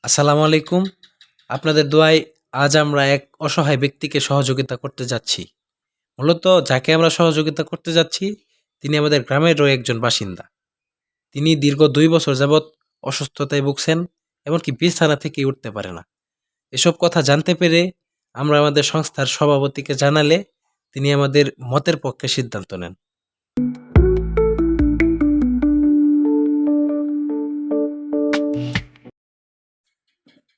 আসসালামু আলাইকুম। আপনাদের দোয়ায় আজ আমরা এক অসহায় ব্যক্তিকে সহযোগিতা করতে যাচ্ছি। মূলত যাকে আমরা সহযোগিতা করতে যাচ্ছি, তিনি আমাদের গ্রামেরও একজন বাসিন্দা। তিনি দীর্ঘ ২ বছর যাবৎ অসুস্থতায় ভুগছেন, এমনকি বিছানা থেকেই উঠতে পারে না। এসব কথা জানতে পেরে আমরা আমাদের সংস্থার সভাপতিকে জানালে তিনি আমাদের মতের পক্ষে সিদ্ধান্ত নেন।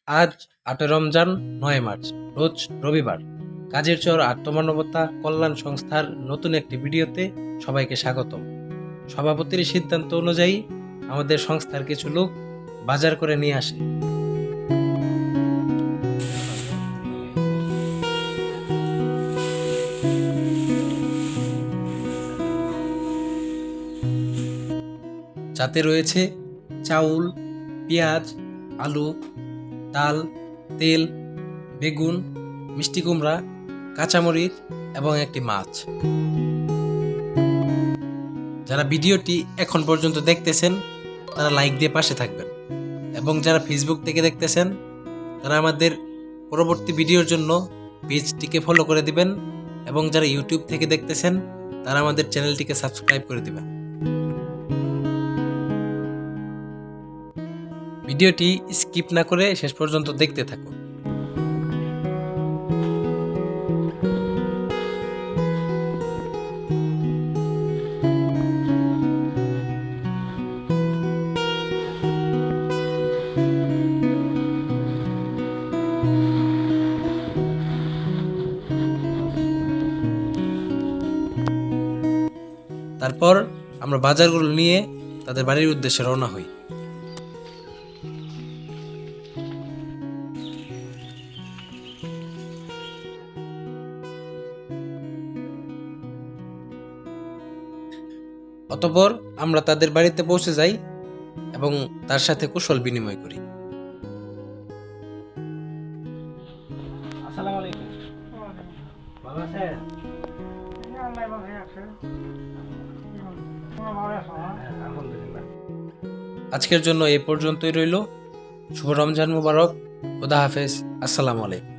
আজ ৮ই রমজান ৯ মার্চ, রোজ রবিবার। কাজের চর আত্মমানবতা কল্যাণ সংস্থার নতুন একটি ভিডিওতে সবাইকে স্বাগতম। সভাপতির সিদ্ধান্ত অনুযায়ী আমাদের সংস্থার কিছু লোক বাজার করে নিয়ে আসে। যাতে রয়েছে চাউল, পেঁয়াজ, আলু, ডাল, তেল, বেগুন, মিষ্টি কুমড়া, কাঁচামরিচ এবং একটি মাছ। যারা ভিডিওটি এখন পর্যন্ত দেখতেছেন তারা লাইক দিয়ে পাশে থাকবেন, এবং যারা ফেসবুক থেকে দেখতেছেন তারা আমাদের পরবর্তী ভিডিওর জন্য পেজটিকে ফলো করে দিবেন, এবং যারা ইউটিউব থেকে দেখতেছেন তারা আমাদের চ্যানেলটিকে সাবস্ক্রাইব করে দিবেন। ভিডিওটি স্কিপ না করে শেষ পর্যন্ত দেখতে থাকুন। তারপর আমরা বাজারগুলো নিয়ে তাদের বাড়ির উদ্দেশ্যে রওনা হই। অতঃপর আমরা তাদের বাড়িতে পৌঁছে যাই এবং তার সাথে কুশল বিনিময় করি। আসসালামু আলাইকুম। ভালো আছেন? আলহামদুলিল্লাহ। আজকের জন্য এই পর্যন্তই রইল। শুভ রমজান মুবারক। খোদা হাফেজ। আসসালামু আলাইকুম।